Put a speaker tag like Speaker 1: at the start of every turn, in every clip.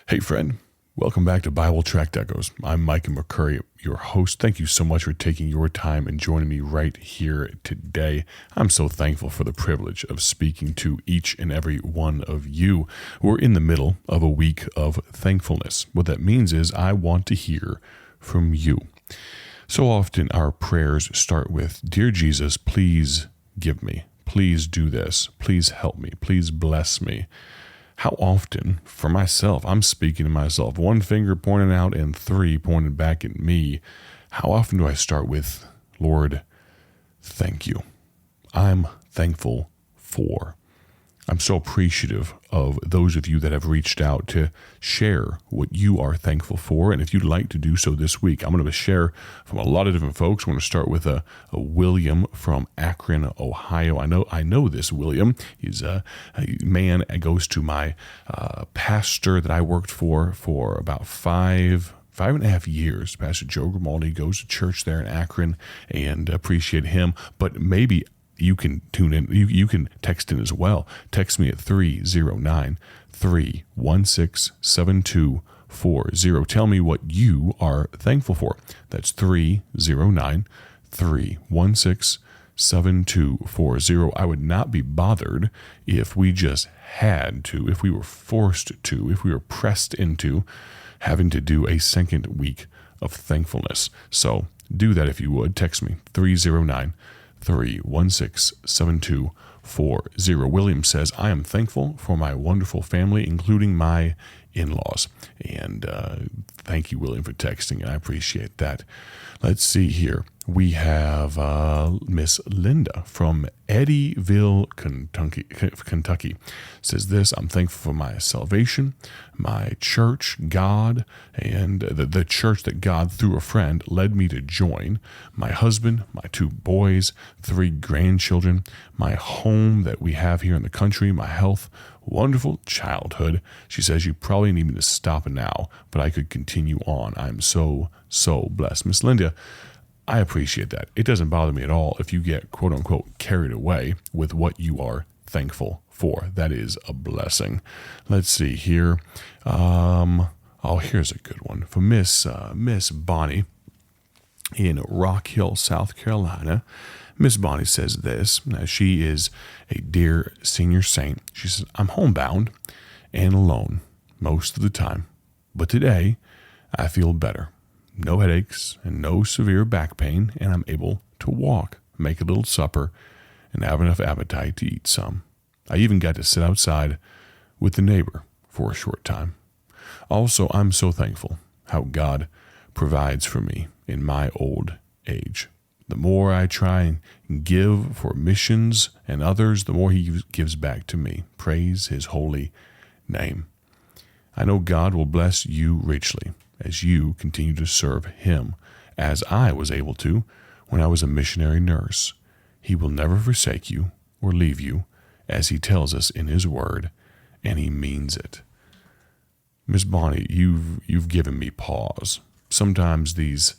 Speaker 1: Hey, friend. Welcome back to Bible Tract Echoes. I'm Micah McCurry, your host. Thank you so much for taking your time and joining me right here today. I'm so thankful for the privilege of speaking to each and every one of you. We're in the middle of a week of thankfulness. What that means is I want to hear from you. So often our prayers start with, "Dear Jesus, please give me. Please do this. Please help me. Please bless me." How often, for myself, I'm speaking to myself, one finger pointing out and three pointed back at me. How often do I start with, "Lord, thank you. I'm thankful for." I'm so appreciative of those of you that have reached out to share what you are thankful for. And if you'd like to do so this week, I'm going to share from a lot of different folks. I'm going to start with a William from Akron, Ohio. I know this William. He's a man that goes to my pastor that I worked for about five and a half years. Pastor Joe Grimaldi goes to church there in Akron, and appreciate him. But maybe you can tune in. You can text in as well. Text me at 309-316-7240. Tell me what you are thankful for. That's 309-316-7240. I would not be bothered if we just had to, if we were forced to, if we were pressed into having to do a second week of thankfulness. So do that if you would. Text me 309-316-7240. William says, "I am thankful for my wonderful family, including my in-laws." And thank you, William, for texting. I appreciate that. Let's see here. We have Miss Linda from Eddyville, Kentucky. Says this: "I'm thankful for my salvation, my church, God, and the church that God, through a friend, led me to join, my husband, my 2 boys, 3 grandchildren, my home that we have here in the country, my health, wonderful childhood." She says, "You probably need me to stop now, but I could continue on. I'm so blessed." Miss Linda, I appreciate that. It doesn't bother me at all if you get, quote unquote, carried away with what you are thankful for. That is a blessing. Let's see here. Here's a good one from Miss Bonnie in Rock Hill, South Carolina. Miss Bonnie says this. Now, she is a dear senior saint. She says, "I'm homebound and alone most of the time, but today I feel better. No headaches and no severe back pain, and I'm able to walk, make a little supper, and have enough appetite to eat some. I even got to sit outside with the neighbor for a short time. Also, I'm so thankful how God provides for me in my old age. The more I try and give for missions and others, the more He gives back to me. Praise His holy name. I know God will bless you richly as you continue to serve Him, as I was able to when I was a missionary nurse. He will never forsake you or leave you, as He tells us in His Word, and He means it." Miss Bonnie, you've given me pause. Sometimes these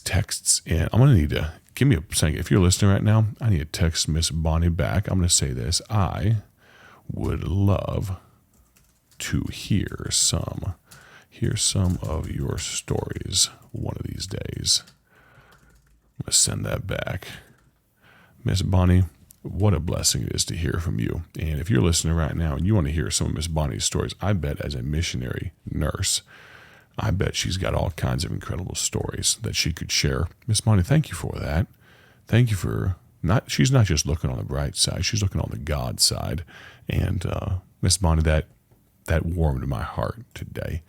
Speaker 1: texts, and I'm going to need to, give me a second. If you're listening right now, I need to text Miss Bonnie back. I'm going to say this: I would love to hear some of your stories one of these days. I'm going to send that back. Miss Bonnie, what a blessing it is to hear from you. And if you're listening right now and you want to hear some of Miss Bonnie's stories, I bet as a missionary nurse, I bet she's got all kinds of incredible stories that she could share. Miss Bonnie, thank you for that. Thank you for she's not just looking on the bright side, she's looking on the God side. And Miss Bonnie, that warmed my heart today.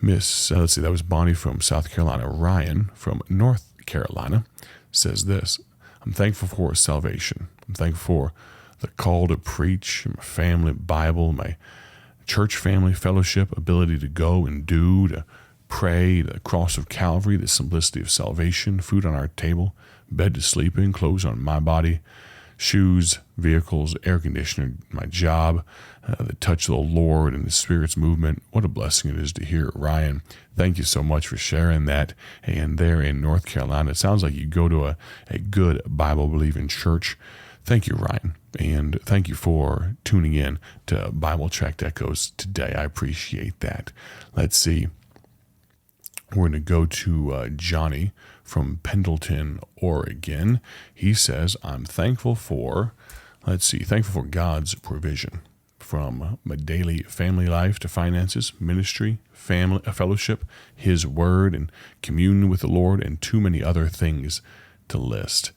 Speaker 1: Let's see, that was Bonnie from South Carolina. Ryan from North Carolina says this: "I'm thankful for salvation. I'm thankful for the call to preach, my family, Bible, my church family, fellowship, ability to go and do, to pray, the cross of Calvary, the simplicity of salvation, food on our table, bed to sleep in, clothes on my body, shoes, vehicles, air conditioner, my job, the touch of the Lord and the Spirit's movement." What a blessing it is to hear. Ryan, thank you so much for sharing that. And there in North Carolina, it sounds like you go to a good Bible-believing church. Thank you, Ryan, and thank you for tuning in to Bible Tract Echoes today. I appreciate that. Let's see. We're going to go to Johnny from Pendleton, Oregon. He says, I'm thankful for, thankful for God's provision. From my daily family life to finances, ministry, family, fellowship, His Word, and communion with the Lord, and too many other things to list.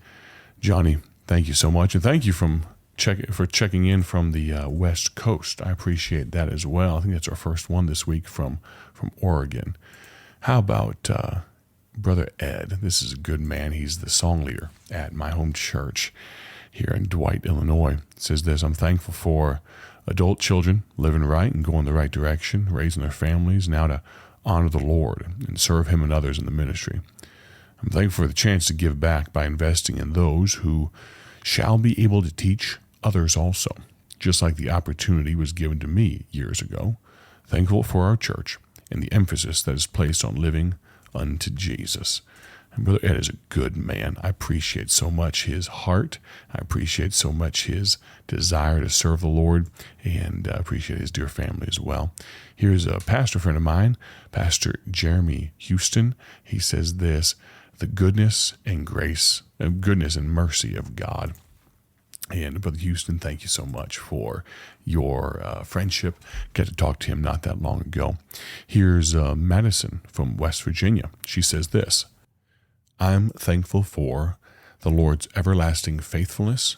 Speaker 1: Johnny, thank you so much, and thank you for checking in from the West Coast. I appreciate that as well. I think that's our first one this week from Oregon. How about Brother Ed? This is a good man. He's the song leader at my home church here in Dwight, Illinois. It says this, I'm thankful for adult children living right and going the right direction, raising their families, now to honor the Lord and serve Him and others in the ministry. I'm thankful for the chance to give back by investing in those who shall be able to teach others also, just like the opportunity was given to me years ago. Thankful for our church and the emphasis that is placed on living unto Jesus. And Brother Ed is a good man. I appreciate so much his heart. I appreciate so much his desire to serve the Lord, and I appreciate his dear family as well. Here's a pastor friend of mine, Pastor Jeremy Houston. He says this, the goodness and mercy of God. And Brother Houston, thank you so much for your friendship. Got to talk to him not that long ago. Here's Madison from West Virginia. She says this, I'm thankful for the Lord's everlasting faithfulness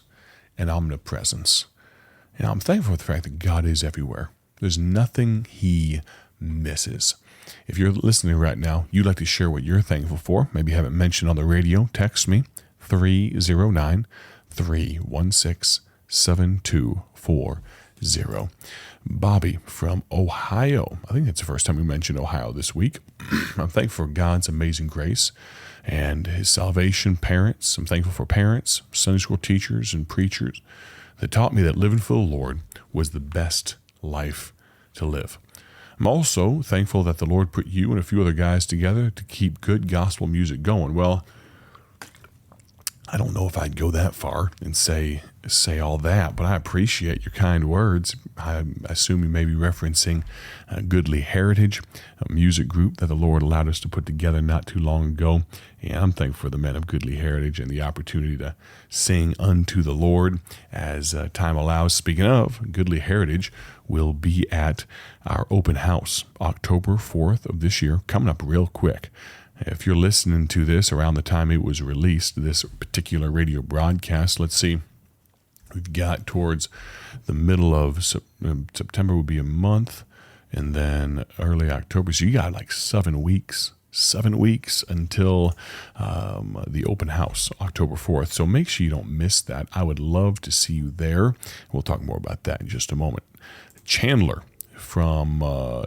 Speaker 1: and omnipresence. And I'm thankful for the fact that God is everywhere. There's nothing He misses. If you're listening right now, you'd like to share what you're thankful for, maybe have it mentioned on the radio, text me, 309-316-7240. Bobby from Ohio. I think that's the first time we mentioned Ohio this week. I'm thankful for God's amazing grace and His salvation. Parents, I'm thankful for parents, Sunday school teachers, and preachers that taught me that living for the Lord was the best life to live. I'm also thankful that the Lord put you and a few other guys together to keep good gospel music going. Well, I don't know if I'd go that far and say all that, but I appreciate your kind words. I assume you may be referencing Goodly Heritage, a music group that the Lord allowed us to put together not too long ago. And I'm thankful for the men of Goodly Heritage and the opportunity to sing unto the Lord as time allows. Speaking of, Goodly Heritage will be at our open house October 4th of this year, coming up real quick. If you're listening to this around the time it was released, this particular radio broadcast, let's see, we've got towards the middle of September would be a month, and then early October. So you got like 7 weeks until the open house, October 4th. So make sure you don't miss that. I would love to see you there. We'll talk more about that in just a moment. Chandler from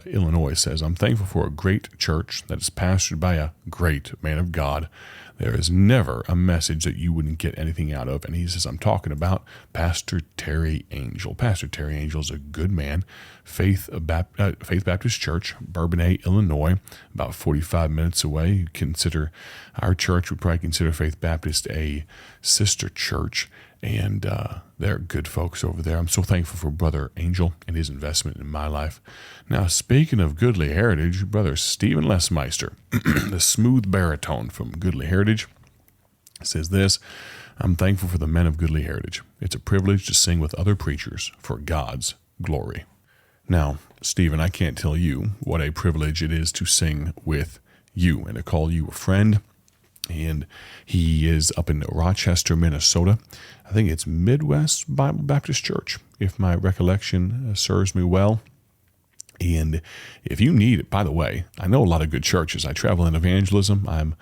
Speaker 1: Illinois says, I'm thankful for a great church that is pastored by a great man of God. There is never a message that you wouldn't get anything out of. And he says, I'm talking about Pastor Terry Angel. Pastor Terry Angel is a good man. Faith Baptist Church, Bourbonnais, Illinois, about 45 minutes away. You consider our church, would probably consider Faith Baptist a sister church. And they're good folks over there. I'm so thankful for Brother Angel and his investment in my life. Now, speaking of Goodly Heritage, Brother Stephen Lesmeister, the smooth baritone from Goodly Heritage, says this, I'm thankful for the men of Goodly Heritage. It's a privilege to sing with other preachers for God's glory. Now, Stephen, I can't tell you what a privilege it is to sing with you and to call you a friend. And he is up in Rochester, Minnesota. I think it's Midwest Bible Baptist Church, if my recollection serves me well. And if you need it, by the way, I know a lot of good churches. I travel in evangelism. I'm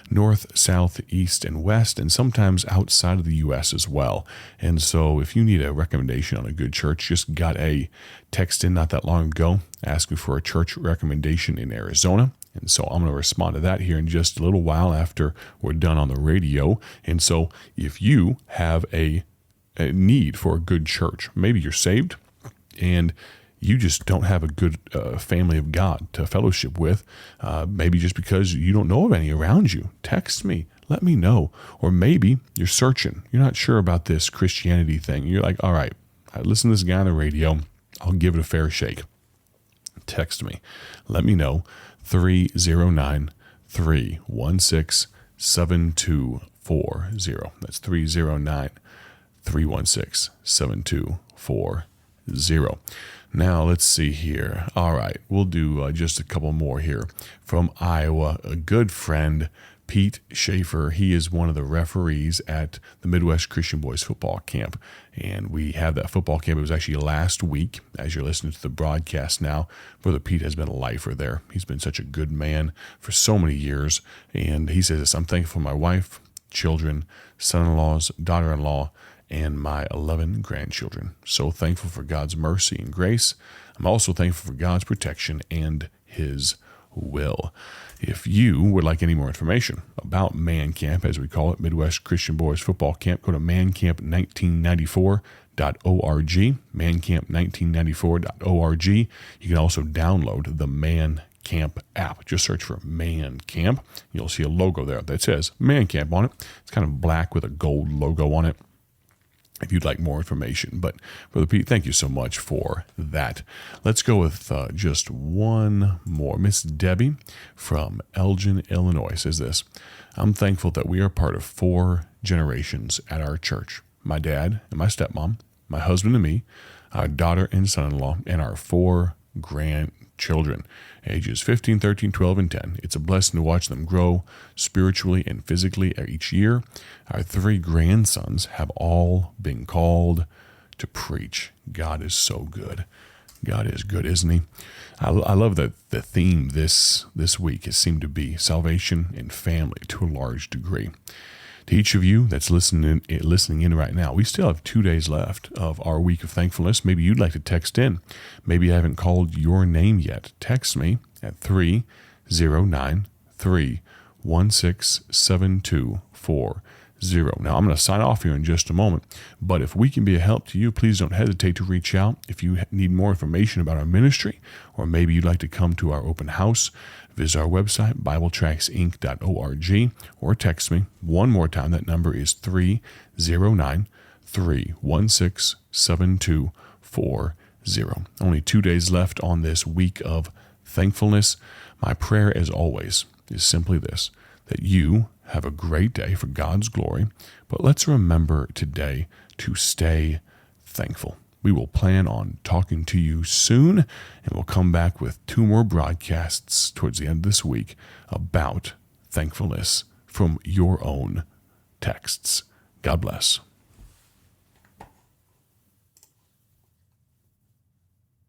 Speaker 1: north, south, east, and west, and sometimes outside of the U.S. as well. And so if you need a recommendation on a good church, just got a text in not that long ago asking for a church recommendation in Arizona. And so I'm going to respond to that here in just a little while after we're done on the radio. And so if you have a need for a good church, maybe you're saved and you just don't have a good family of God to fellowship with, maybe just because you don't know of any around you, text me. let me know. Or maybe you're searching. You're not sure about this Christianity thing. You're like, all right, I listen to this guy on the radio. I'll give it a fair shake. Text me. Let me know. 309-316-7240. That's 309-316-7240. Now, let's see here. All right, we'll do just a couple more here. From Iowa, a good friend, Pete Schaefer. He is one of the referees at the Midwest Christian Boys football camp. And we have that football camp. It was actually last week. As you're listening to the broadcast now, Brother Pete has been a lifer there. He's been such a good man for so many years. And he says this, I'm thankful for my wife, children, son-in-laws, daughter-in-law, and my 11 grandchildren. So thankful for God's mercy and grace. I'm also thankful for God's protection and His will. If you would like any more information about Man Camp, as we call it, Midwest Christian Boys Football Camp, go to mancamp1994.org, mancamp1994.org. You can also download the Man Camp app. Just search for Man Camp. You'll see a logo there that says Man Camp on it. It's kind of black with a gold logo on it, if you'd like more information. But Brother Pete, thank you so much for that. Let's go with just one more. Miss Debbie from Elgin, Illinois says this, I'm thankful that we are part of 4 generations at our church. My dad and my stepmom, my husband and me, our daughter and son-in-law, and our 4 grandchildren, ages 15, 13, 12, and 10. It's a blessing to watch them grow spiritually and physically each year. Our 3 grandsons have all been called to preach. God is so good. God is good, isn't He? I love that the theme this week has seemed to be salvation and family to a large degree. To each of you that's listening in right now, we still have 2 days left of our week of thankfulness. Maybe you'd like to text in. Maybe I haven't called your name yet. Text me at 309-316-7240. Now, I'm going to sign off here in just a moment, but if we can be a help to you, please don't hesitate to reach out. If you need more information about our ministry, or maybe you'd like to come to our open house, visit our website, BibleTractsInc.org, or text me one more time. That number is 309-316-7240. Only 2 days left on this week of thankfulness. My prayer, as always, is simply this, that you have a great day for God's glory, but let's remember today to stay thankful. We will plan on talking to you soon, and we'll come back with 2 more broadcasts towards the end of this week about thankfulness from your own texts. God bless.